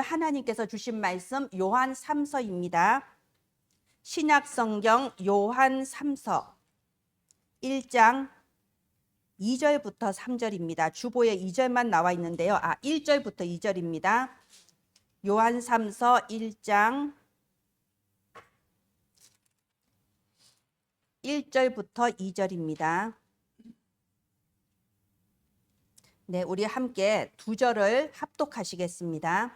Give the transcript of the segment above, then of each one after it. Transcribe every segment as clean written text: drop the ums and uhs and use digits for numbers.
하나님께서 주신 말씀 요한 3서입니다. 신약 성경 요한 3서 1장 2절부터 3절입니다. 주보에 2절만 나와 있는데요. 1절부터 2절입니다. 요한 3서 1장 1절부터 2절입니다. 네, 우리 함께 두 절을 합독하시겠습니다.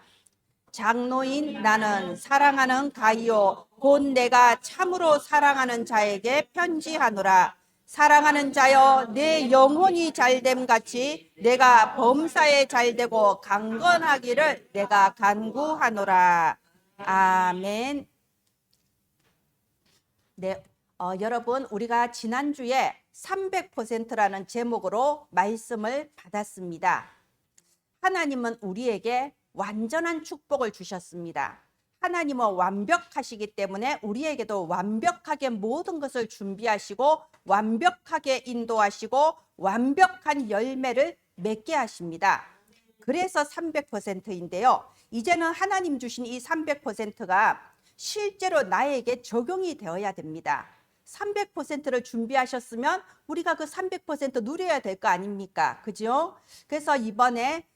장로인 나는 사랑하는 가이오 곧 내가 참으로 사랑하는 자에게 편지하노라. 사랑하는 자여 내 영혼이 잘됨 같이 내가 범사에 잘되고 강건하기를 내가 간구하노라. 아멘. 네, 여러분 우리가 지난주에 300%라는 제목으로 말씀을 받았습니다. 하나님은 우리에게 완전한 축복을 주셨습니다. 하나님은 완벽하시기 때문에 우리에게도 완벽하게 모든 것을 준비하시고 완벽하게 인도하시고 완벽한 열매를 맺게 하십니다. 그래서 300%인데요. 이제는 하나님 주신 이 300%가 실제로 나에게 적용이 되어야 됩니다. 300%를 준비하셨으면 우리가 그 300% 누려야 될 거 아닙니까? 그죠? 그래서 이번에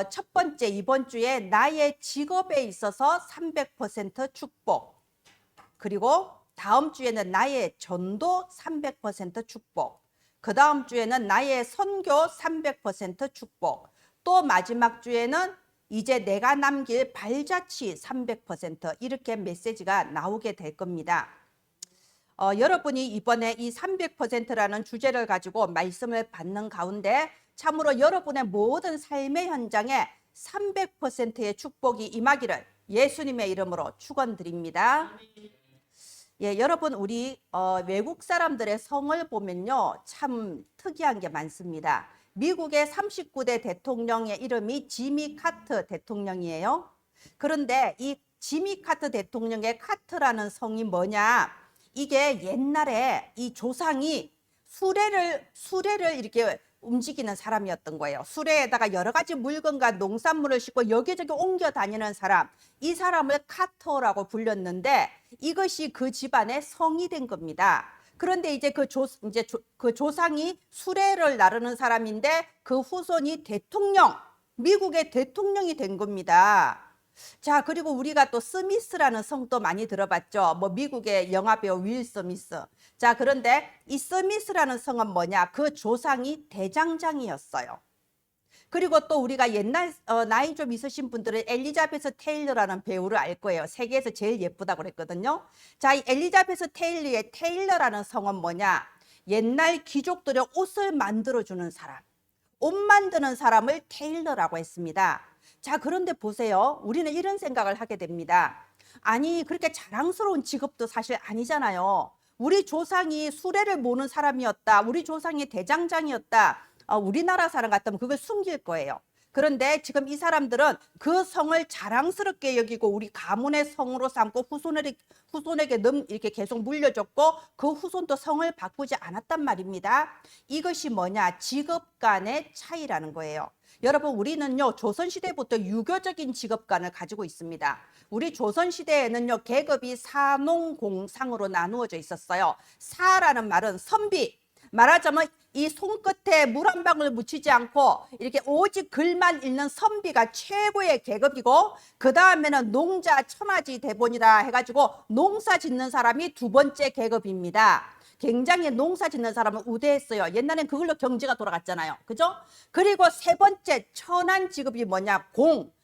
첫 번째 이번 주에 나의 직업에 있어서 300% 축복, 그리고 다음 주에는 나의 전도 300% 축복, 그 다음 주에는 나의 선교 300% 축복, 또 마지막 주에는 이제 내가 남길 발자취 300% 이렇게 메시지가 나오게 될 겁니다. 여러분이 이번에 이 300%라는 주제를 가지고 말씀을 받는 가운데 참으로 여러분의 모든 삶의 현장에 300%의 축복이 임하기를 예수님의 이름으로 축원드립니다. 예, 여러분 우리 외국 사람들의 성을 보면요 참 특이한 게 많습니다. 미국의 39대 대통령의 이름이 지미 카터 대통령이에요. 그런데 이 지미 카터 대통령의 카터라는 성이 뭐냐? 이게 옛날에 이 조상이 수레를 이렇게 움직이는 사람이었던 거예요. 수레에다가 여러 가지 물건과 농산물을 싣고 여기저기 옮겨 다니는 사람, 이 사람을 카터라고 불렸는데 이것이 그 집안의 성이 된 겁니다. 그런데 이제 그 조상이 수레를 나르는 사람인데 그 후손이 미국의 대통령이 된 겁니다. 자, 그리고 우리가 또 스미스라는 성도 많이 들어봤죠. 뭐 미국의 영화배우 윌 스미스. 자, 그런데 이 스미스라는 성은 뭐냐? 그 조상이 대장장이었어요. 그리고 또 우리가 옛날 나이 좀 있으신 분들은 엘리자베스 테일러라는 배우를 알 거예요. 세계에서 제일 예쁘다고 그랬거든요. 자, 이 엘리자베스 테일러의 테일러라는 성은 뭐냐? 옛날 귀족들의 옷을 만들어주는 사람, 옷 만드는 사람을 테일러라고 했습니다. 자, 그런데 보세요. 우리는 이런 생각을 하게 됩니다. 아니, 그렇게 자랑스러운 직업도 사실 아니잖아요. 우리 조상이 수레를 모는 사람이었다. 우리 조상이 대장장이었다. 우리나라 사람 같으면 그걸 숨길 거예요. 그런데 지금 이 사람들은 그 성을 자랑스럽게 여기고 우리 가문의 성으로 삼고 후손에게 이렇게 계속 물려줬고 그 후손도 성을 바꾸지 않았단 말입니다. 이것이 뭐냐? 직업 간의 차이라는 거예요. 여러분 우리는요 조선시대부터 유교적인 직업관을 가지고 있습니다. 우리 조선시대에는요 계급이 사농공상으로 나누어져 있었어요. 사라는 말은 선비, 말하자면 이 손끝에 물 한 방울 묻히지 않고 이렇게 오직 글만 읽는 선비가 최고의 계급이고, 그 다음에는 농자 천하지 대본이라 해가지고 농사 짓는 사람이 두 번째 계급입니다. 굉장히 농사 짓는 사람은 우대했어요. 옛날엔 그걸로 경제가 돌아갔잖아요. 그죠? 그리고 세 번째 천한 직업이 뭐냐?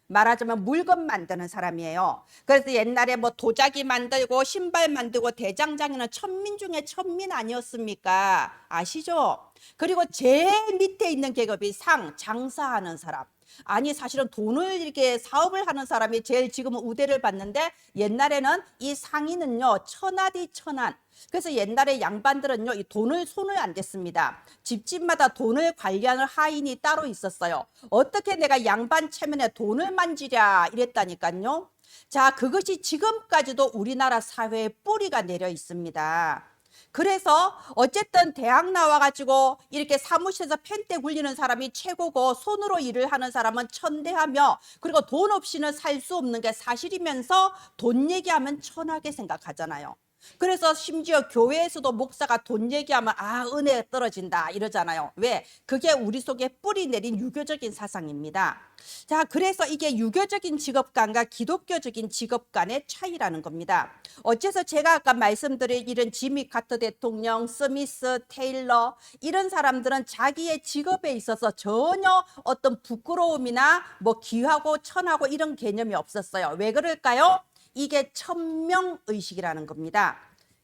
말하자면 물건 만드는 사람이에요. 그래서 옛날에 뭐 도자기 만들고 신발 만들고 대장장이는 천민 중에 천민 아니었습니까? 아시죠? 그리고 제일 밑에 있는 계급이 장사하는 사람. 아니 사실은 돈을 이렇게 사업을 하는 사람이 제일 지금은 우대를 받는데 옛날에는 이 상인은요 천하디 천한. 그래서 옛날에 양반들은요 이 돈을 손을 안 댔습니다. 집집마다 돈을 관리하는 하인이 따로 있었어요. 어떻게 내가 양반 체면에 돈을 만지랴 이랬다니까요. 자, 그것이 지금까지도 우리나라 사회에 뿌리가 내려 있습니다. 그래서 어쨌든 대학 나와가지고 이렇게 사무실에서 펜대 굴리는 사람이 최고고 손으로 일을 하는 사람은 천대하며 그리고 돈 없이는 살 수 없는 게 사실이면서 돈 얘기하면 천하게 생각하잖아요. 그래서 심지어 교회에서도 목사가 돈 얘기하면 은혜 떨어진다 이러잖아요. 왜? 그게 우리 속에 뿌리 내린 유교적인 사상입니다. 자, 그래서 이게 유교적인 직업관과 기독교적인 직업 간의 차이라는 겁니다. 어째서 제가 아까 말씀드린 이런 지미 카터 대통령, 스미스, 테일러 이런 사람들은 자기의 직업에 있어서 전혀 어떤 부끄러움이나 뭐 귀하고 천하고 이런 개념이 없었어요. 왜 그럴까요? 이게 천명의식이라는 겁니다.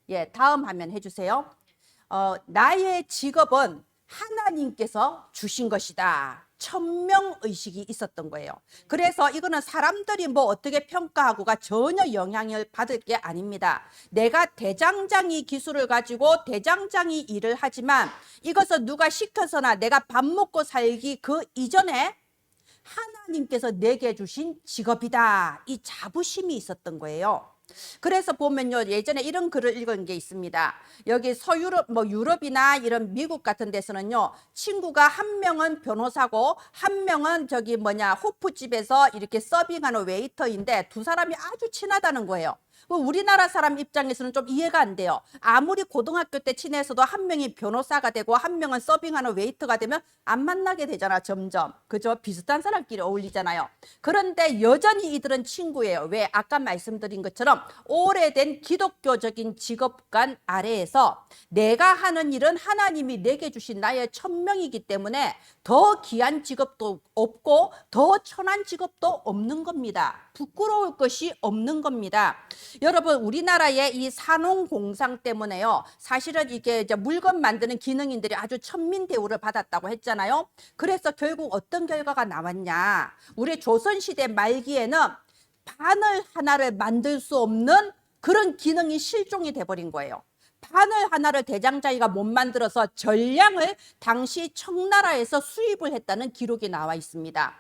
예, 다음 화면 해주세요. 나의 직업은 하나님께서 주신 것이다. 천명의식이 있었던 거예요. 그래서 이거는 사람들이 뭐 어떻게 평가하고가 전혀 영향을 받을 게 아닙니다. 내가 대장장이 기술을 가지고 대장장이 일을 하지만 이것은 누가 시켜서나 내가 밥 먹고 살기 그 이전에 하나님께서 내게 주신 직업이다. 이 자부심이 있었던 거예요. 그래서 보면요, 예전에 이런 글을 읽은 게 있습니다. 여기 서유럽, 유럽이나 이런 미국 같은 데서는요, 친구가 한 명은 변호사고 한 명은 호프집에서 이렇게 서빙하는 웨이터인데 두 사람이 아주 친하다는 거예요. 우리나라 사람 입장에서는 좀 이해가 안 돼요. 아무리 고등학교 때 친해서도 한 명이 변호사가 되고 한 명은 서빙하는 웨이터가 되면 안 만나게 되잖아, 점점. 그죠? 비슷한 사람끼리 어울리잖아요. 그런데 여전히 이들은 친구예요. 왜? 아까 말씀드린 것처럼 오래된 기독교적인 직업관 아래에서 내가 하는 일은 하나님이 내게 주신 나의 천명이기 때문에 더 귀한 직업도 없고 더 천한 직업도 없는 겁니다. 부끄러울 것이 없는 겁니다. 여러분, 우리나라의 이 산업공상 때문에요, 사실은 이게 이제 물건 만드는 기능인들이 아주 천민 대우를 받았다고 했잖아요. 그래서 결국 어떤 결과가 나왔냐? 우리 조선시대 말기에는 바늘 하나를 만들 수 없는 그런 기능이 실종이 돼버린 거예요. 바늘 하나를 대장장이가 못 만들어서 전량을 당시 청나라에서 수입을 했다는 기록이 나와 있습니다.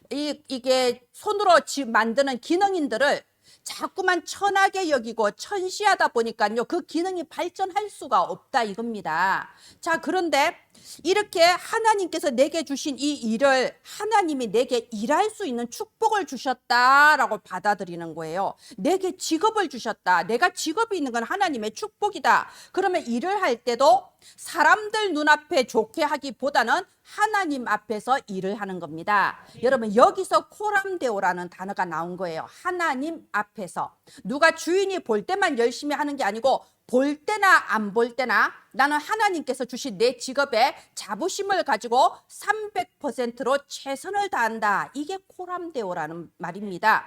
이게 손으로 만드는 기능인들을 자꾸만 천하게 여기고 천시하다 보니까요, 그 기능이 발전할 수가 없다 이겁니다. 자, 그런데 이렇게 하나님께서 내게 주신 이 일을 하나님이 내게 일할 수 있는 축복을 주셨다라고 받아들이는 거예요. 내게 직업을 주셨다. 내가 직업이 있는 건 하나님의 축복이다. 그러면 일을 할 때도 사람들 눈앞에 좋게 하기보다는 하나님 앞에서 일을 하는 겁니다. 여러분, 여기서 코람데오라는 단어가 나온 거예요. 하나님 앞에서. 누가 주인이 볼 때만 열심히 하는 게 아니고 볼 때나 안 볼 때나 나는 하나님께서 주신 내 직업에 자부심을 가지고 300%로 최선을 다한다. 이게 코람데오라는 말입니다.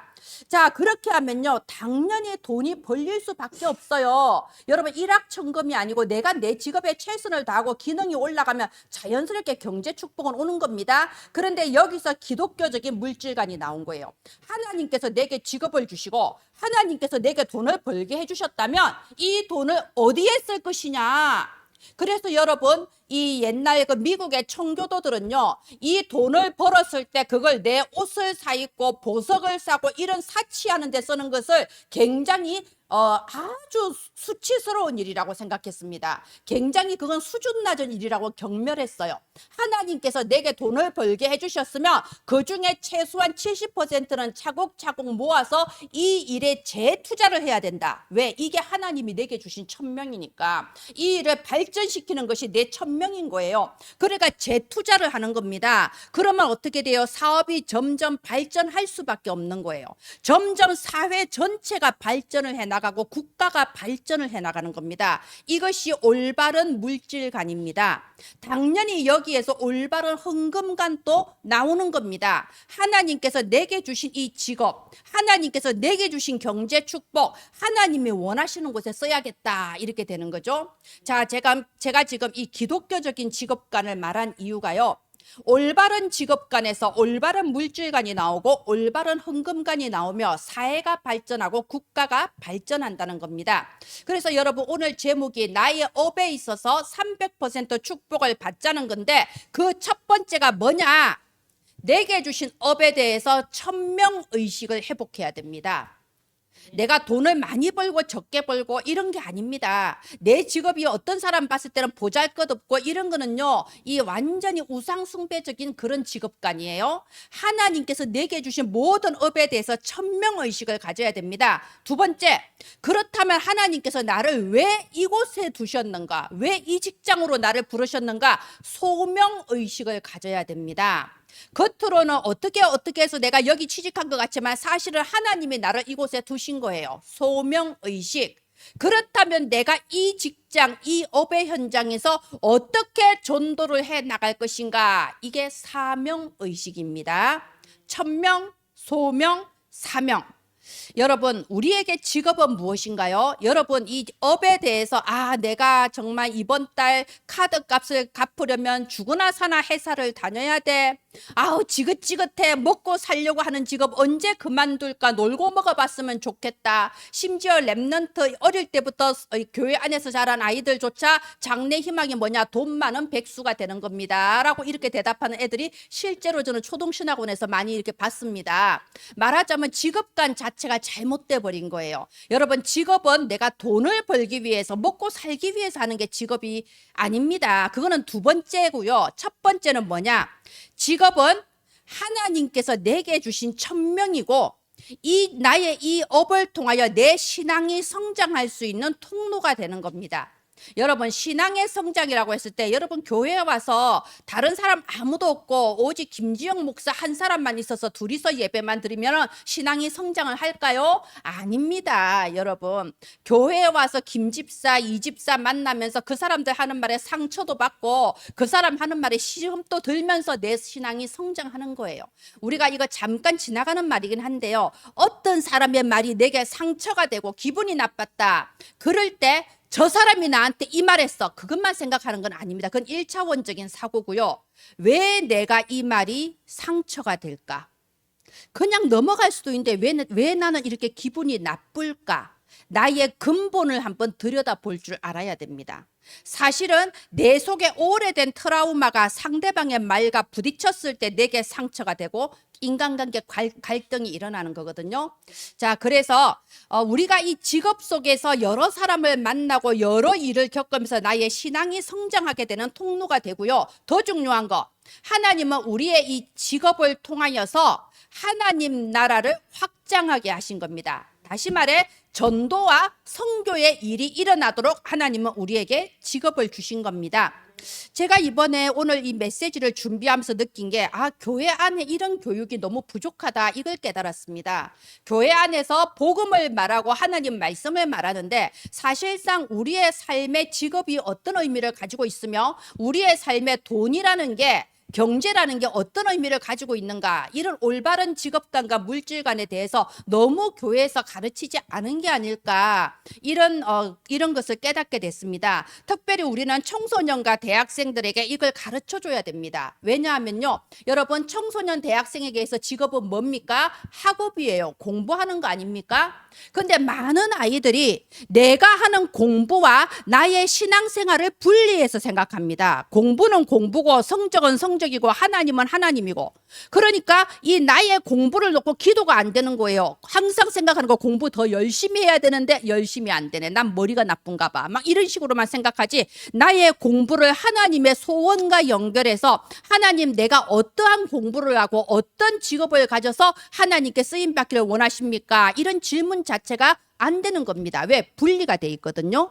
자, 그렇게 하면요, 당연히 돈이 벌릴 수밖에 없어요. 여러분, 일확천금이 아니고 내가 내 직업에 최선을 다하고 기능이 올라가면 자연스럽게 경제 축복은 오는 겁니다. 그런데 여기서 기독교적인 물질관이 나온 거예요. 하나님께서 내게 직업을 주시고 하나님께서 내게 돈을 벌게 해주셨다면 이 돈을 어디에 쓸 것이냐? 그래서 여러분, 이 옛날 그 미국의 청교도들은요, 이 돈을 벌었을 때 그걸 내 옷을 사 입고 보석을 사고 이런 사치하는 데 쓰는 것을 굉장히 아주 수치스러운 일이라고 생각했습니다. 굉장히 그건 수준 낮은 일이라고 경멸했어요. 하나님께서 내게 돈을 벌게 해주셨으면 그 중에 최소한 70%는 차곡차곡 모아서 이 일에 재투자를 해야 된다. 왜? 이게 하나님이 내게 주신 천명이니까. 이 일을 발전시키는 것이 내 천명인 거예요. 그러니까 재투자를 하는 겁니다. 그러면 어떻게 돼요? 사업이 점점 발전할 수밖에 없는 거예요. 점점 사회 전체가 발전을 해나가고 국가가 발전을 해나가는 겁니다. 이것이 올바른 물질관입니다. 당연히 여기에서 올바른 헌금관도 나오는 겁니다. 하나님께서 내게 주신 이 직업, 하나님께서 내게 주신 경제 축복, 하나님이 원하시는 곳에 써야겠다 이렇게 되는 거죠. 자, 제가 지금 이 기독교적인 직업관을 말한 이유가요, 올바른 직업관에서 올바른 물질관이 나오고 올바른 헌금관이 나오며 사회가 발전하고 국가가 발전한다는 겁니다. 그래서 여러분, 오늘 제목이 나의 업에 있어서 300% 축복을 받자는 건데 그 첫 번째가 뭐냐? 내게 주신 업에 대해서 천명의식을 회복해야 됩니다. 내가 돈을 많이 벌고 적게 벌고 이런 게 아닙니다. 내 직업이 어떤 사람 봤을 때는 보잘것없고 이런 거는요, 이 완전히 우상숭배적인 그런 직업관이에요. 하나님께서 내게 주신 모든 업에 대해서 천명의식을 가져야 됩니다. 두 번째, 그렇다면 하나님께서 나를 왜 이곳에 두셨는가? 왜 이 직장으로 나를 부르셨는가? 소명의식을 가져야 됩니다. 겉으로는 어떻게 해서 내가 여기 취직한 것 같지만 사실은 하나님이 나를 이곳에 두신 거예요. 소명의식. 그렇다면 내가 이 직장, 이 업의 현장에서 어떻게 전도를 해 나갈 것인가? 이게 사명의식입니다. 천명, 소명, 사명. 여러분, 우리에게 직업은 무엇인가요? 여러분, 이 업에 대해서 내가 정말 이번 달 카드값을 갚으려면 죽으나 사나 회사를 다녀야 돼. 지긋지긋해. 먹고 살려고 하는 직업 언제 그만둘까? 놀고 먹어봤으면 좋겠다. 심지어 랩런트 어릴 때부터 교회 안에서 자란 아이들조차 장래 희망이 뭐냐? 돈 많은 백수가 되는 겁니다 라고 이렇게 대답하는 애들이 실제로 저는 초동신학원에서 많이 이렇게 봤습니다. 말하자면 직업관 자체가 잘못돼 버린 거예요. 여러분, 직업은 내가 돈을 벌기 위해서, 먹고 살기 위해서 하는 게 직업이 아닙니다. 그거는 두 번째고요. 첫 번째는 뭐냐? 직업은 하나님께서 내게 주신 천명이고, 나의 이 업을 통하여 내 신앙이 성장할 수 있는 통로가 되는 겁니다. 여러분, 신앙의 성장이라고 했을 때 여러분 교회에 와서 다른 사람 아무도 없고 오직 김지영 목사 한 사람만 있어서 둘이서 예배만 드리면 신앙이 성장을 할까요? 아닙니다. 여러분, 교회에 와서 김집사, 이집사 만나면서 그 사람들 하는 말에 상처도 받고 그 사람 하는 말에 시험도 들면서 내 신앙이 성장하는 거예요. 우리가 이거 잠깐 지나가는 말이긴 한데요, 어떤 사람의 말이 내게 상처가 되고 기분이 나빴다, 그럴 때 저 사람이 나한테 이 말했어, 그것만 생각하는 건 아닙니다. 그건 1차원적인 사고고요. 왜 내가 이 말이 상처가 될까? 그냥 넘어갈 수도 있는데 왜 나는 이렇게 기분이 나쁠까? 나의 근본을 한번 들여다볼 줄 알아야 됩니다. 사실은 내 속에 오래된 트라우마가 상대방의 말과 부딪혔을 때 내게 상처가 되고 인간관계 갈등이 일어나는 거거든요. 자, 그래서 우리가 이 직업 속에서 여러 사람을 만나고 여러 일을 겪으면서 나의 신앙이 성장하게 되는 통로가 되고요. 더 중요한 거, 하나님은 우리의 이 직업을 통하여서 하나님 나라를 확장하게 하신 겁니다. 다시 말해 전도와 선교의 일이 일어나도록 하나님은 우리에게 직업을 주신 겁니다. 제가 이번에 오늘 이 메시지를 준비하면서 느낀 게 교회 안에 이런 교육이 너무 부족하다, 이걸 깨달았습니다. 교회 안에서 복음을 말하고 하나님 말씀을 말하는데 사실상 우리의 삶의 직업이 어떤 의미를 가지고 있으며 우리의 삶의 돈이라는 게, 경제라는 게 어떤 의미를 가지고 있는가, 이런 올바른 직업관과 물질관에 대해서 너무 교회에서 가르치지 않은 게 아닐까, 이런 것을 깨닫게 됐습니다. 특별히 우리는 청소년과 대학생들에게 이걸 가르쳐 줘야 됩니다. 왜냐하면요, 여러분, 청소년 대학생에게서 직업은 뭡니까? 학업이에요. 공부하는 거 아닙니까? 근데 많은 아이들이 내가 하는 공부와 나의 신앙생활을 분리해서 생각합니다. 공부는 공부고 성적은 성적이고 하나님은 하나님이고, 그러니까 이 나의 공부를 놓고 기도가 안 되는 거예요. 항상 생각하는 거, 공부 더 열심히 해야 되는데 열심히 안 되네, 난 머리가 나쁜가 봐, 막 이런 식으로만 생각하지, 나의 공부를 하나님의 소원과 연결해서 하나님, 내가 어떠한 공부를 하고 어떤 직업을 가져서 하나님께 쓰임 받기를 원하십니까? 이런 질문 자체가 안 되는 겁니다. 왜? 분리가 돼 있거든요.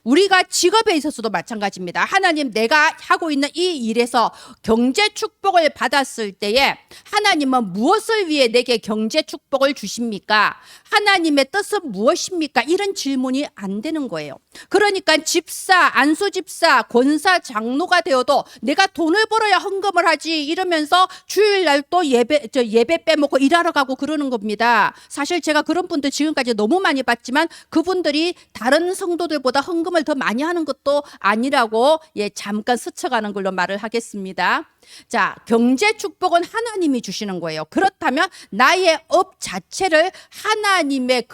우리가 직업에 있어서도 마찬가지입니다. 하나님, 내가 하고 있는 이 일에서 경제 축복을 받았을 때에 하나님은 무엇을 위해 내게 경제 축복을 주십니까? 하나님의 뜻은 무엇입니까? 이런 질문이 안 되는 거예요. 그러니까 집사, 안수집사, 권사, 장로가 되어도 내가 돈을 벌어야 헌금을 하지 이러면서 주일날 또 예배 빼먹고 일하러 가고 그러는 겁니다. 사실 제가 그런 분들 지금까지 너무 많이 봤지만 그분들이 다른 성도들보다 헌금을 더 많이 하는 것도 아니라고 잠깐 스쳐가는 걸로 말을 하겠습니다. 자, 경제 축복은 하나님이 주시는 거예요. 그렇다면 나의 업 자체를 하나님의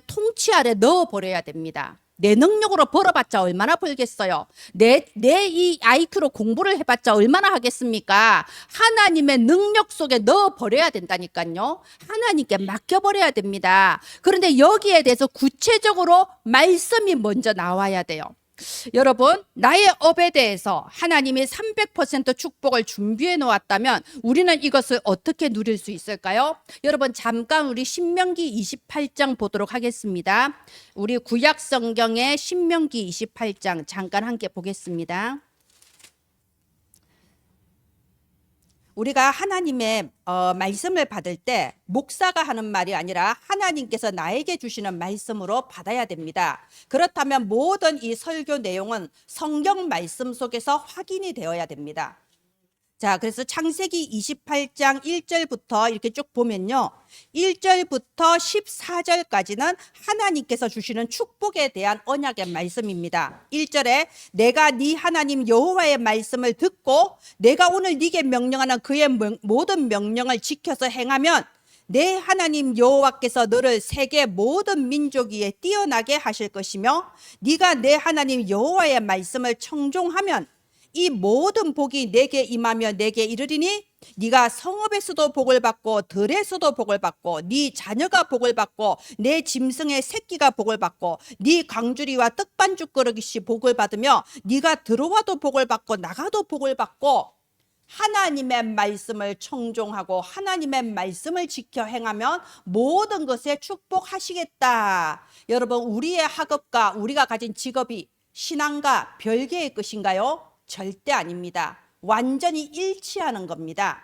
통치 아래 넣어 버려야 됩니다. 내 능력으로 벌어봤자 얼마나 벌겠어요? 내 이 IQ로 공부를 해봤자 얼마나 하겠습니까? 하나님의 능력 속에 넣어버려야 된다니까요. 하나님께 맡겨버려야 됩니다. 그런데 여기에 대해서 구체적으로 말씀이 먼저 나와야 돼요. 여러분, 나의 업에 대해서 하나님이 300% 축복을 준비해 놓았다면 우리는 이것을 어떻게 누릴 수 있을까요? 여러분, 잠깐 우리 신명기 28장 보도록 하겠습니다. 우리 구약 성경의 신명기 28장 잠깐 함께 보겠습니다. 우리가 하나님의 말씀을 받을 때 목사가 하는 말이 아니라 하나님께서 나에게 주시는 말씀으로 받아야 됩니다. 그렇다면 모든 이 설교 내용은 성경 말씀 속에서 확인이 되어야 됩니다. 자, 그래서 창세기 28장 1절부터 이렇게 쭉 보면요, 1절부터 14절까지는 하나님께서 주시는 축복에 대한 언약의 말씀입니다. 1절에 내가 네 하나님 여호와의 말씀을 듣고 내가 오늘 네게 명령하는 그의 모든 명령을 지켜서 행하면 내 하나님 여호와께서 너를 세계 모든 민족 위에 뛰어나게 하실 것이며 네가 내 하나님 여호와의 말씀을 청종하면 이 모든 복이 내게 임하며 내게 이르리니 네가 성읍에서도 복을 받고 들에서도 복을 받고 네 자녀가 복을 받고 내 짐승의 새끼가 복을 받고 네 광주리와 떡반죽 그릇이 복을 받으며 네가 들어와도 복을 받고 나가도 복을 받고 하나님의 말씀을 청종하고 하나님의 말씀을 지켜 행하면 모든 것에 축복하시겠다. 여러분, 우리의 학업과 우리가 가진 직업이 신앙과 별개의 것인가요? 절대 아닙니다. 완전히 일치하는 겁니다.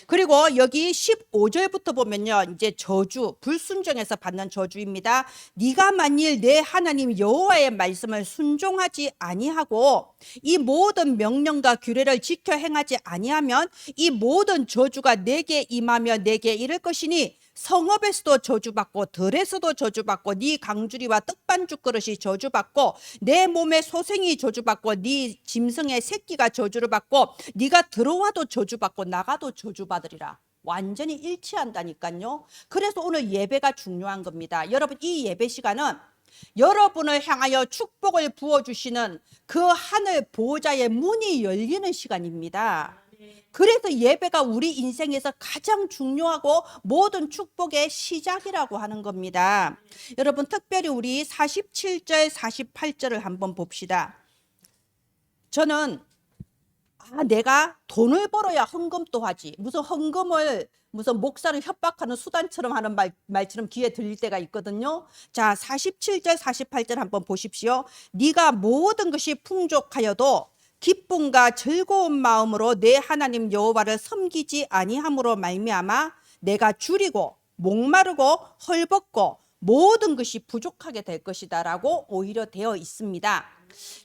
그리고 여기 15절부터 보면요, 이제 저주, 불순종에서 받는 저주입니다. 네가 만일 내 하나님 여호와의 말씀을 순종하지 아니하고 이 모든 명령과 규례를 지켜 행하지 아니하면 이 모든 저주가 내게 임하며 내게 이를 것이니 성읍에서도 저주받고 들에서도 저주받고 네 강주리와 떡반죽 그릇이 저주받고 내 몸의 소생이 저주받고 네 짐승의 새끼가 저주를 받고 네가 들어와도 저주받고 나가도 저주받으리라. 완전히 일치한다니까요. 그래서 오늘 예배가 중요한 겁니다. 여러분, 이 예배 시간은 여러분을 향하여 축복을 부어주시는 그 하늘 보호자의 문이 열리는 시간입니다. 그래서 예배가 우리 인생에서 가장 중요하고 모든 축복의 시작이라고 하는 겁니다. 여러분, 특별히 우리 47절 48절을 한번 봅시다. 저는 내가 돈을 벌어야 헌금도 하지, 무슨 헌금을 무슨 목사를 협박하는 수단처럼 하는 말처럼 귀에 들릴 때가 있거든요. 자, 47절 48절 한번 보십시오. 네가 모든 것이 풍족하여도 기쁨과 즐거운 마음으로 내 하나님 여호와를 섬기지 아니함으로 말미암아 내가 줄이고 목마르고 헐벗고 모든 것이 부족하게 될 것이다 라고 오히려 되어 있습니다.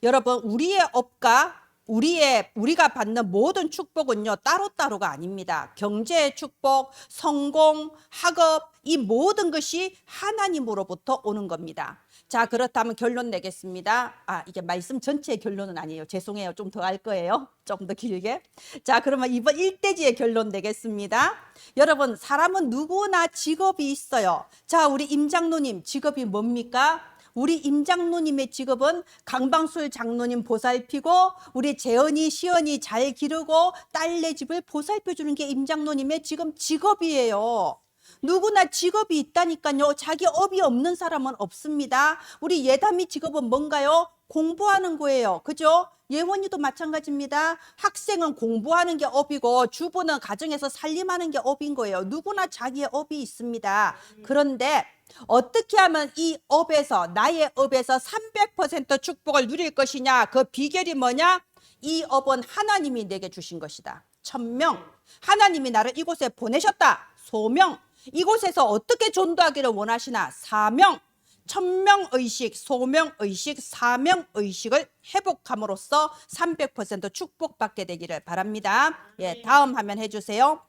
여러분, 우리의 업과 우리가 받는 모든 축복은요, 따로따로가 아닙니다. 경제의 축복, 성공, 학업, 이 모든 것이 하나님으로부터 오는 겁니다. 자, 그렇다면 결론 내겠습니다. 이게 말씀 전체의 결론은 아니에요. 죄송해요. 좀 더 할 거예요. 조금 더 길게. 자, 그러면 이번 1대지의 결론 내겠습니다. 여러분, 사람은 누구나 직업이 있어요. 자, 우리 임 장로님 직업이 뭡니까? 우리 임 장로님의 직업은 강방술 장로님 보살피고 우리 재언이 시언이 잘 기르고 딸네 집을 보살펴주는 게 임 장로님의 지금 직업이에요. 누구나 직업이 있다니까요. 자기 업이 없는 사람은 없습니다. 우리 예담이 직업은 뭔가요? 공부하는 거예요. 그죠? 예원이도 마찬가지입니다. 학생은 공부하는 게 업이고 주부는 가정에서 살림하는 게 업인 거예요. 누구나 자기의 업이 있습니다. 그런데 어떻게 하면 이 업에서, 나의 업에서 300% 축복을 누릴 것이냐? 그 비결이 뭐냐? 이 업은 하나님이 내게 주신 것이다. 천명, 하나님이 나를 이곳에 보내셨다. 소명, 이곳에서 어떻게 전도하기를 원하시나? 사명, 천명의식, 소명의식, 사명의식을 회복함으로써 300% 축복받게 되기를 바랍니다. 예, 다음 화면 해주세요.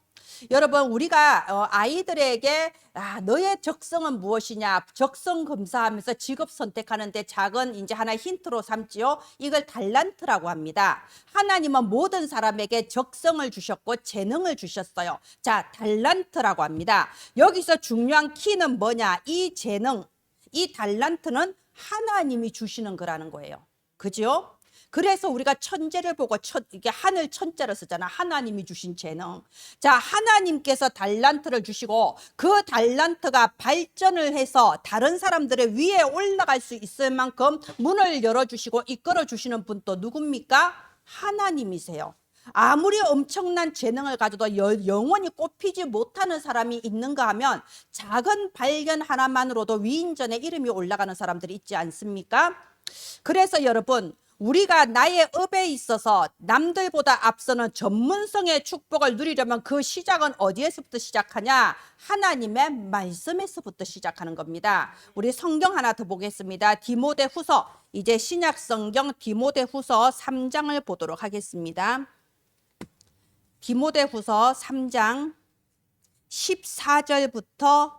여러분, 우리가 아이들에게 너의 적성은 무엇이냐, 적성 검사하면서 직업 선택하는데 작은 이제 하나의 힌트로 삼지요. 이걸 달란트라고 합니다. 하나님은 모든 사람에게 적성을 주셨고 재능을 주셨어요. 자, 달란트라고 합니다. 여기서 중요한 키는 뭐냐? 이 재능, 이 달란트는 하나님이 주시는 거라는 거예요. 그죠? 그래서 우리가 천재를 보고 이게 하늘 천재를 쓰잖아. 하나님이 주신 재능. 자, 하나님께서 달란트를 주시고 그 달란트가 발전을 해서 다른 사람들의 위에 올라갈 수 있을 만큼 문을 열어주시고 이끌어주시는 분 또 누굽니까? 하나님이세요. 아무리 엄청난 재능을 가져도 영원히 꼽히지 못하는 사람이 있는가 하면 작은 발견 하나만으로도 위인전에 이름이 올라가는 사람들이 있지 않습니까? 그래서 여러분, 우리가 나의 업에 있어서 남들보다 앞서는 전문성의 축복을 누리려면 그 시작은 어디에서부터 시작하냐? 하나님의 말씀에서부터 시작하는 겁니다. 우리 성경 하나 더 보겠습니다. 디모데후서, 이제 신약 성경 디모데후서 3장을 보도록 하겠습니다. 디모데후서 3장 14절부터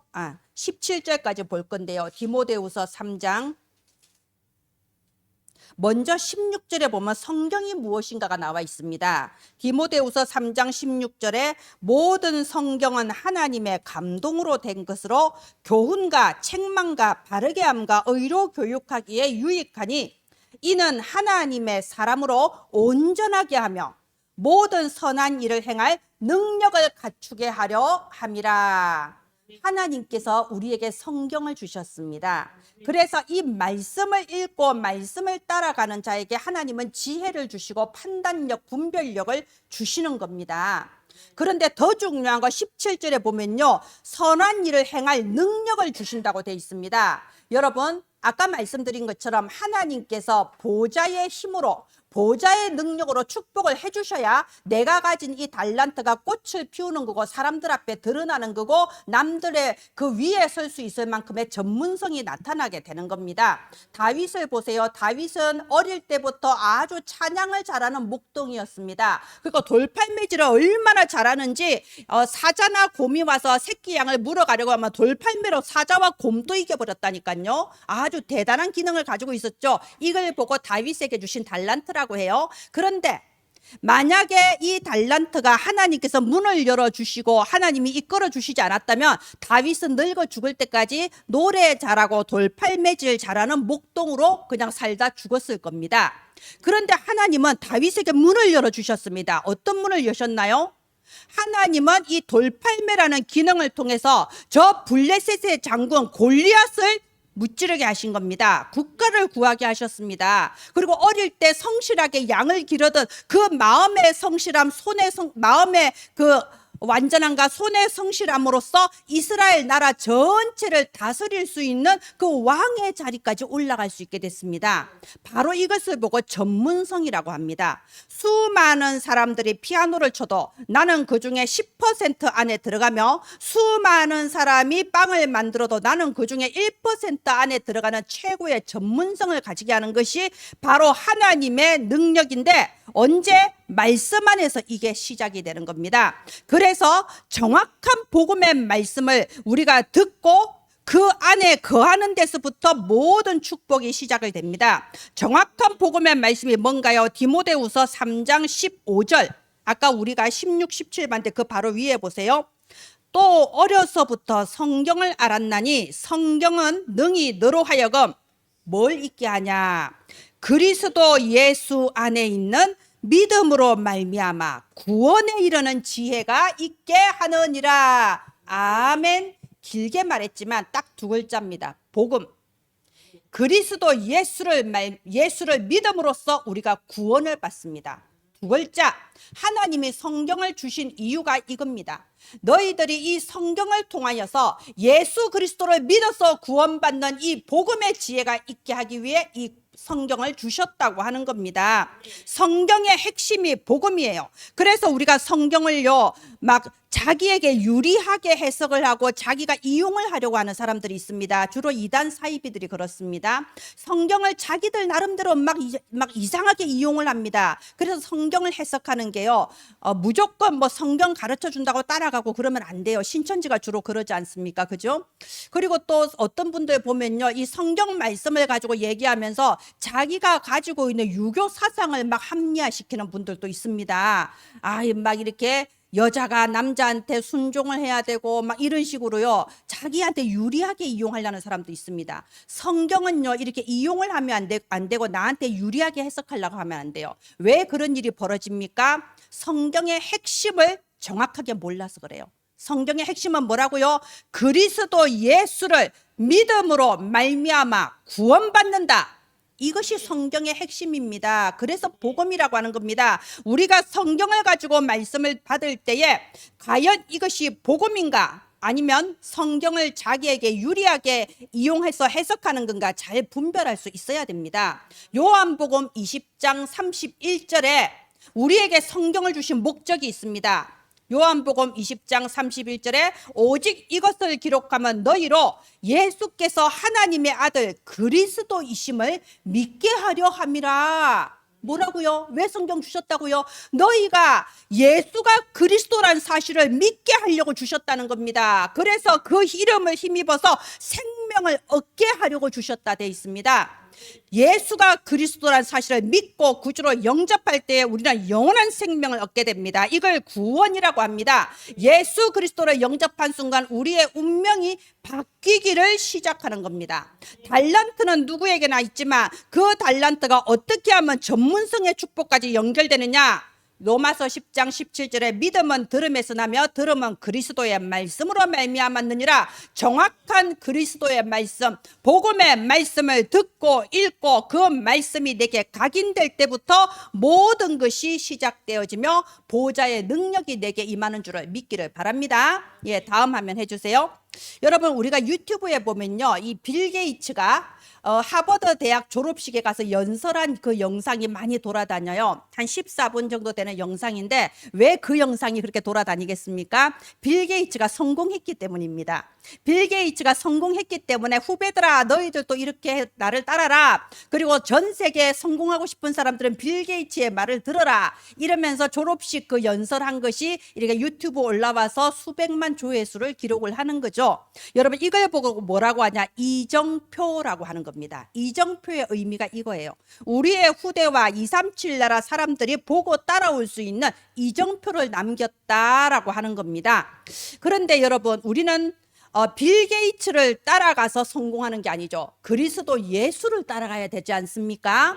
17절까지 볼 건데요. 디모데후서 3장 먼저 16절에 보면 성경이 무엇인가가 나와 있습니다. 디모데후서 3장 16절에 모든 성경은 하나님의 감동으로 된 것으로 교훈과 책망과 바르게 함과 의로 교육하기에 유익하니 이는 하나님의 사람으로 온전하게 하며 모든 선한 일을 행할 능력을 갖추게 하려 함이라. 하나님께서 우리에게 성경을 주셨습니다. 그래서 이 말씀을 읽고 말씀을 따라가는 자에게 하나님은 지혜를 주시고 판단력, 분별력을 주시는 겁니다. 그런데 더 중요한 거 17절에 보면요, 선한 일을 행할 능력을 주신다고 되어 있습니다. 여러분, 아까 말씀드린 것처럼 하나님께서 보좌의 힘으로, 보좌의 능력으로 축복을 해주셔야 내가 가진 이 달란트가 꽃을 피우는 거고 사람들 앞에 드러나는 거고 남들의 그 위에 설 수 있을 만큼의 전문성이 나타나게 되는 겁니다. 다윗을 보세요. 다윗은 어릴 때부터 아주 찬양을 잘하는 목동이었습니다. 그리고 돌팔매질을 얼마나 잘하는지 사자나 곰이 와서 새끼 양을 물어가려고 하면 돌팔매로 사자와 곰도 이겨버렸다니까요. 아주 대단한 기능을 가지고 있었죠. 이걸 보고 다윗에게 주신 달란트라고 해요. 그런데 만약에 이 달란트가 하나님께서 문을 열어주시고 하나님이 이끌어 주시지 않았다면 다윗은 늙어 죽을 때까지 노래 잘하고 돌팔매질 잘하는 목동으로 그냥 살다 죽었을 겁니다. 그런데 하나님은 다윗에게 문을 열어주셨습니다. 어떤 문을 여셨나요? 하나님은 이 돌팔매라는 기능을 통해서 저 블레셋의 장군 골리앗을 무찌르게 하신 겁니다. 국가를 구하게 하셨습니다. 그리고 어릴 때 성실하게 양을 기르던 그 마음의 성실함, 마음의 그 완전함과 손의 성실함으로써 이스라엘 나라 전체를 다스릴 수 있는 그 왕의 자리까지 올라갈 수 있게 됐습니다. 바로 이것을 보고 전문성이라고 합니다. 수많은 사람들이 피아노를 쳐도 나는 그 중에 10% 안에 들어가며 수많은 사람이 빵을 만들어도 나는 그 중에 1% 안에 들어가는 최고의 전문성을 가지게 하는 것이 바로 하나님의 능력인데 언제? 말씀 안에서 이게 시작이 되는 겁니다. 그래서 정확한 복음의 말씀을 우리가 듣고 그 안에 거하는 데서부터 모든 축복이 시작을 됩니다. 정확한 복음의 말씀이 뭔가요? 디모데후서 3장 15절. 아까 우리가 16, 17 봤는데 그 바로 위에 보세요. 또 어려서부터 성경을 알았나니 성경은 능히 너로 하여금 뭘 잊게 하냐? 그리스도 예수 안에 있는 믿음으로 말미암아 구원에 이르는 지혜가 있게 하느니라. 아멘. 길게 말했지만 딱 두 글자입니다. 복음. 그리스도 예수를 믿음으로써 우리가 구원을 받습니다. 두 글자. 하나님이 성경을 주신 이유가 이겁니다. 너희들이 이 성경을 통하여서 예수 그리스도를 믿어서 구원받는 이 복음의 지혜가 있게 하기 위해 이 성경을 주셨다고 하는 겁니다. 성경의 핵심이 복음이에요. 그래서 우리가 성경을요 막 자기에게 유리하게 해석을 하고 자기가 이용을 하려고 하는 사람들이 있습니다. 주로 이단 사이비들이 그렇습니다. 성경을 자기들 나름대로 막 이상하게 이용을 합니다. 그래서 성경을 해석하는 게요 무조건 뭐 성경 가르쳐 준다고 따라가고 그러면 안 돼요. 신천지가 주로 그러지 않습니까? 그죠? 그리고 또 어떤 분들 보면요 이 성경 말씀을 가지고 얘기하면서 자기가 가지고 있는 유교 사상을 막 합리화시키는 분들도 있습니다. 막 이렇게 여자가 남자한테 순종을 해야 되고 막 이런 식으로요, 자기한테 유리하게 이용하려는 사람도 있습니다. 성경은요, 이렇게 이용을 하면 안 되고 나한테 유리하게 해석하려고 하면 안 돼요. 왜 그런 일이 벌어집니까? 성경의 핵심을 정확하게 몰라서 그래요. 성경의 핵심은 뭐라고요? 그리스도 예수를 믿음으로 말미암아 구원받는다. 이것이 성경의 핵심입니다. 그래서 복음이라고 하는 겁니다. 우리가 성경을 가지고 말씀을 받을 때에 과연 이것이 복음인가? 아니면 성경을 자기에게 유리하게 이용해서 해석하는 건가 잘 분별할 수 있어야 됩니다. 요한복음 20장 31절에 우리에게 성경을 주신 목적이 있습니다. 요한복음 20장 31절에 오직 이것을 기록하면 너희로 예수께서 하나님의 아들 그리스도이심을 믿게 하려 함이라. 뭐라고요? 왜 성경 주셨다고요? 너희가 예수가 그리스도란 사실을 믿게 하려고 주셨다는 겁니다. 그래서 그 이름을 힘입어서 생명을 얻게 하려고 주셨다 돼 있습니다. 예수가 그리스도란 사실을 믿고 구주로 영접할 때에 우리는 영원한 생명을 얻게 됩니다. 이걸 구원이라고 합니다. 예수 그리스도를 영접한 순간 우리의 운명이 바뀌기를 시작하는 겁니다. 달란트는 누구에게나 있지만 그 달란트가 어떻게 하면 전문성의 축복까지 연결되느냐? 로마서 10장 17절에 믿음은 들음에서 나며 들음은 그리스도의 말씀으로 말미암았느니라. 정확한 그리스도의 말씀, 복음의 말씀을 듣고 읽고 그 말씀이 내게 각인될 때부터 모든 것이 시작되어지며 보호자의 능력이 내게 임하는 줄을 믿기를 바랍니다. 예, 다음 화면 해주세요. 여러분, 우리가 유튜브에 보면요, 이 빌 게이츠가 하버드 대학 졸업식에 가서 연설한 그 영상이 많이 돌아다녀요. 한 14분 정도 되는 영상인데 왜 그 영상이 그렇게 돌아다니겠습니까? 빌 게이츠가 성공했기 때문입니다. 빌 게이츠가 성공했기 때문에 후배들아 너희들도 이렇게 나를 따라라. 그리고 전 세계에 성공하고 싶은 사람들은 빌 게이츠의 말을 들어라. 이러면서 졸업식 그 연설한 것이 이렇게 유튜브 올라와서 수백만 조회수를 기록을 하는 거죠. 여러분, 이걸 보고 뭐라고 하냐? 이정표라고 하는 겁니다. 이정표의 의미가 이거예요. 우리의 후대와 237 나라 사람들이 보고 따라올 수 있는 이정표를 남겼다라고 하는 겁니다. 그런데 여러분, 우리는 빌 게이츠를 따라가서 성공하는 게 아니죠. 그리스도 예수를 따라가야 되지 않습니까?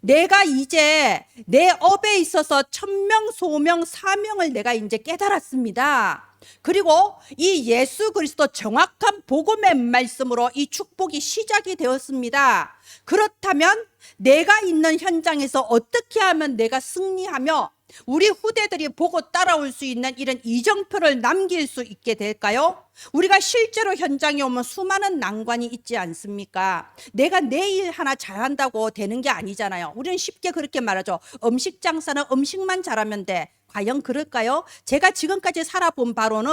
내가 이제 내 업에 있어서 천명, 소명, 사명을 내가 이제 깨달았습니다. 그리고 이 예수 그리스도 정확한 복음의 말씀으로 이 축복이 시작이 되었습니다. 그렇다면 내가 있는 현장에서 어떻게 하면 내가 승리하며 우리 후대들이 보고 따라올 수 있는 이런 이정표를 남길 수 있게 될까요? 우리가 실제로 현장에 오면 수많은 난관이 있지 않습니까? 내가 내일 하나 잘한다고 되는 게 아니잖아요. 우리는 쉽게 그렇게 말하죠. 음식 장사는 음식만 잘하면 돼. 과연 그럴까요? 제가 지금까지 살아본 바로는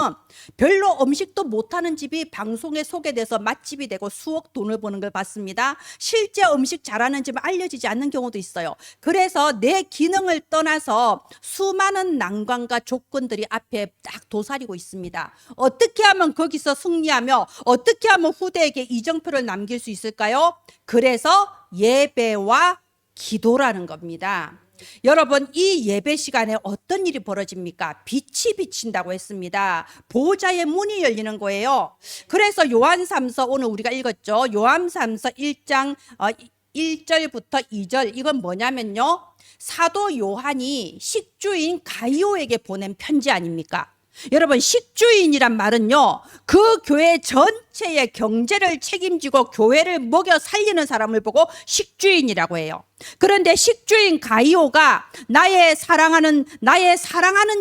별로 음식도 못하는 집이 방송에 소개돼서 맛집이 되고 수억 돈을 버는 걸 봤습니다. 실제 음식 잘하는 집은 알려지지 않는 경우도 있어요. 그래서 내 기능을 떠나서 수많은 난관과 조건들이 앞에 딱 도사리고 있습니다. 어떻게 하면 거기서 승리하며 어떻게 하면 후대에게 이정표를 남길 수 있을까요? 그래서 예배와 기도라는 겁니다. 여러분, 이 예배 시간에 어떤 일이 벌어집니까? 빛이 비친다고 했습니다. 보호자의 문이 열리는 거예요. 그래서 요한삼서, 오늘 우리가 읽었죠. 요한삼서 1장 1절부터 2절, 이건 뭐냐면요, 사도 요한이 식주인 가이오에게 보낸 편지 아닙니까? 여러분, 식주인이란 말은요, 그 교회 전체의 경제를 책임지고 교회를 먹여 살리는 사람을 보고 식주인이라고 해요. 그런데 식주인 가이오가 나의 사랑하는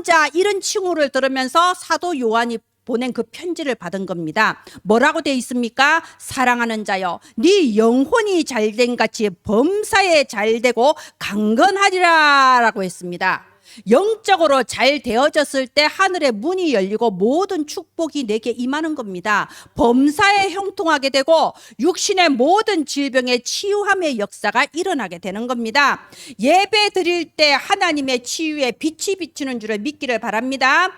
자, 이런 칭호를 들으면서 사도 요한이 보낸 그 편지를 받은 겁니다. 뭐라고 되어 있습니까? 사랑하는 자여, 네 영혼이 잘된 같이 범사에 잘되고 강건하리라 라고 했습니다. 영적으로 잘 되어졌을 때 하늘의 문이 열리고 모든 축복이 내게 임하는 겁니다. 범사에 형통하게 되고 육신의 모든 질병의 치유함의 역사가 일어나게 되는 겁니다. 예배 드릴 때 하나님의 치유에 빛이 비치는 줄을 믿기를 바랍니다.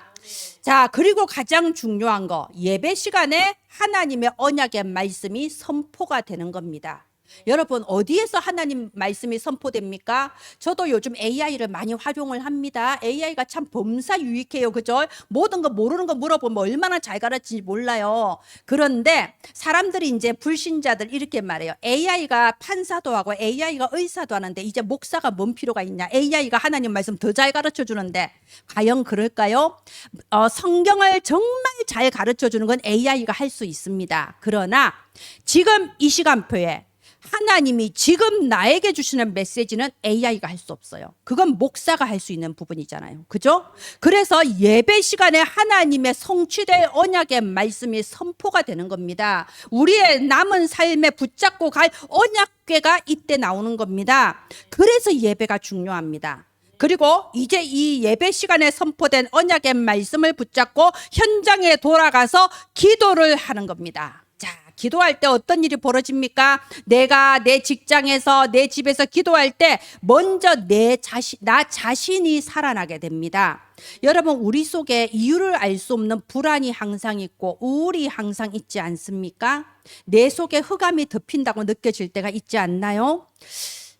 자, 그리고 가장 중요한 거, 예배 시간에 하나님의 언약의 말씀이 선포가 되는 겁니다. 여러분 어디에서 하나님 말씀이 선포됩니까? 저도 요즘 AI를 많이 활용을 합니다. AI가 참 범사 유익해요. 그죠? 모든 거 모르는 거 물어보면 얼마나 잘 가르치는지 몰라요. 그런데 사람들이 이제 불신자들 이렇게 말해요. AI가 판사도 하고 AI가 의사도 하는데 이제 목사가 뭔 필요가 있냐? AI가 하나님 말씀 더 잘 가르쳐 주는데 과연 그럴까요? 성경을 정말 잘 가르쳐 주는 건 AI가 할 수 있습니다. 그러나 지금 이 시간표에 하나님이 지금 나에게 주시는 메시지는 AI가 할 수 없어요. 그건 목사가 할 수 있는 부분이잖아요. 그죠? 그래서 예배 시간에 하나님의 성취될 언약의 말씀이 선포가 되는 겁니다. 우리의 남은 삶에 붙잡고 갈 언약궤가 이때 나오는 겁니다. 그래서 예배가 중요합니다. 그리고 이제 이 예배 시간에 선포된 언약의 말씀을 붙잡고 현장에 돌아가서 기도를 하는 겁니다. 자, 기도할 때 어떤 일이 벌어집니까? 내가 내 직장에서 내 집에서 기도할 때 먼저 나 자신이 살아나게 됩니다. 여러분 우리 속에 이유를 알 수 없는 불안이 항상 있고 우울이 항상 있지 않습니까? 내 속에 흑암이 덮인다고 느껴질 때가 있지 않나요?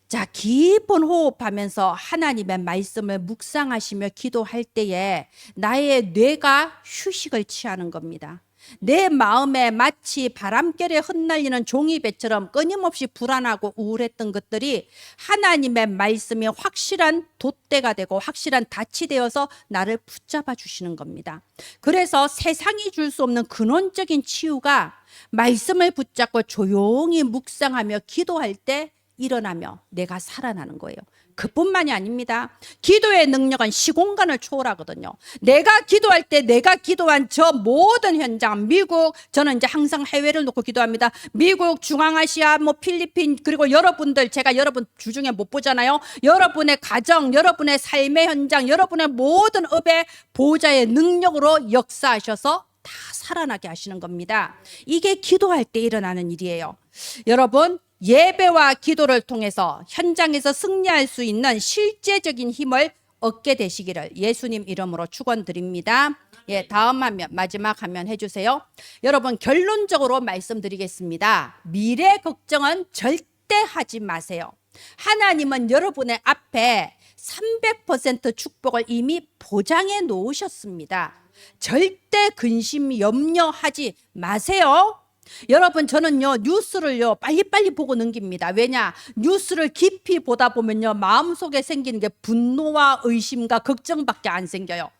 자, 깊은 호흡하면서 하나님의 말씀을 묵상하시며 기도할 때에 나의 뇌가 휴식을 취하는 겁니다. 내 마음에 마치 바람결에 흩날리는 종이배처럼 끊임없이 불안하고 우울했던 것들이 하나님의 말씀이 확실한 돛대가 되고 확실한 닻이 되어서 나를 붙잡아 주시는 겁니다. 그래서 세상이 줄 수 없는 근원적인 치유가 말씀을 붙잡고 조용히 묵상하며 기도할 때 일어나며 내가 살아나는 거예요. 그뿐만이 아닙니다. 기도의 능력은 시공간을 초월하거든요. 내가 기도할 때 내가 기도한 저 모든 현장, 미국, 저는 이제 항상 해외를 놓고 기도합니다. 미국, 중앙아시아, 필리핀, 그리고 여러분들, 제가 여러분 주중에 못 보잖아요. 여러분의 가정, 여러분의 삶의 현장, 여러분의 모든 업의 보호자의 능력으로 역사하셔서 다 살아나게 하시는 겁니다. 이게 기도할 때 일어나는 일이에요. 여러분, 예배와 기도를 통해서 현장에서 승리할 수 있는 실제적인 힘을 얻게 되시기를 예수님 이름으로 축원드립니다. 예, 다음 화면, 마지막 화면 해주세요. 여러분 결론적으로 말씀드리겠습니다. 미래 걱정은 절대 하지 마세요. 하나님은 여러분의 앞에 300% 축복을 이미 보장해 놓으셨습니다. 절대 근심 염려하지 마세요. 여러분 저는요 뉴스를요 빨리빨리 보고 넘깁니다. 왜냐? 뉴스를 깊이 보다 보면요 마음속에 생기는 게 분노와 의심과 걱정밖에 안 생겨요.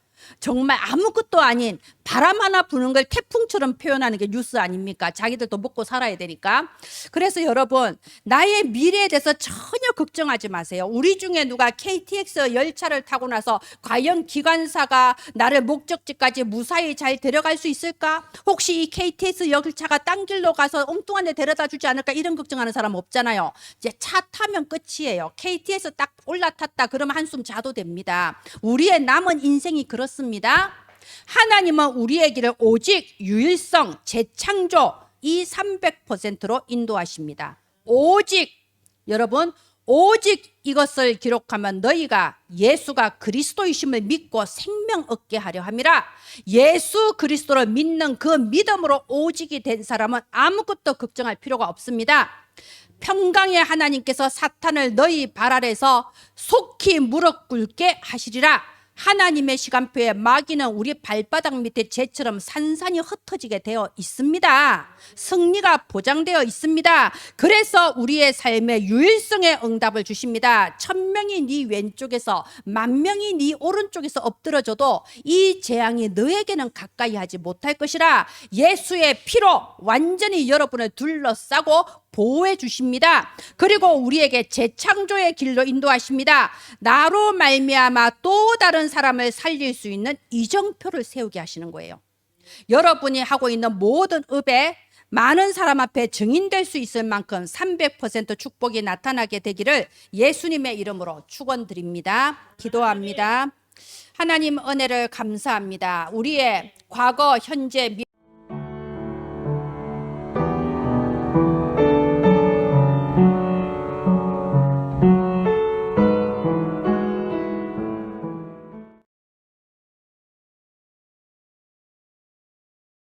정말 아무것도 아닌 바람 하나 부는 걸 태풍처럼 표현하는 게 뉴스 아닙니까? 자기들도 먹고 살아야 되니까. 그래서 여러분 나의 미래에 대해서 전혀 걱정하지 마세요. 우리 중에 누가 KTX 열차를 타고 나서 과연 기관사가 나를 목적지까지 무사히 잘 데려갈 수 있을까? 혹시 이 KTX 열차가 딴 길로 가서 엉뚱한 데 데려다 주지 않을까? 이런 걱정하는 사람 없잖아요. 이제 차 타면 끝이에요. KTX 딱 올라탔다 그러면 한숨 자도 됩니다. 우리의 남은 인생이 그렇습니다. 하나님은 우리의 길을 오직 유일성, 재창조 이 300%로 인도하십니다. 오직 여러분 오직 이것을 기록하면 너희가 예수가 그리스도이심을 믿고 생명 얻게 하려 함이라. 예수 그리스도를 믿는 그 믿음으로 오직이 된 사람은 아무것도 걱정할 필요가 없습니다. 평강의 하나님께서 사탄을 너희 발 아래서 속히 무릎 꿇게 하시리라. 하나님의 시간표에 마귀는 우리 발바닥 밑에 재처럼 산산이 흩어지게 되어 있습니다. 승리가 보장되어 있습니다. 그래서 우리의 삶의 유일성의 응답을 주십니다. 1000명이 네 왼쪽에서 10,000명이 네 오른쪽에서 엎드려져도 이 재앙이 너에게는 가까이 하지 못할 것이라. 예수의 피로 완전히 여러분을 둘러싸고 보호해 주십니다. 그리고 우리에게 재창조의 길로 인도하십니다. 나로 말미암아 또 다른 사람을 살릴 수 있는 이정표를 세우게 하시는 거예요. 여러분이 하고 있는 모든 업에 많은 사람 앞에 증인될 수 있을 만큼 300% 축복이 나타나게 되기를 예수님의 이름으로 축원드립니다. 기도합니다. 하나님 은혜를 감사합니다. 우리의 과거, 현재,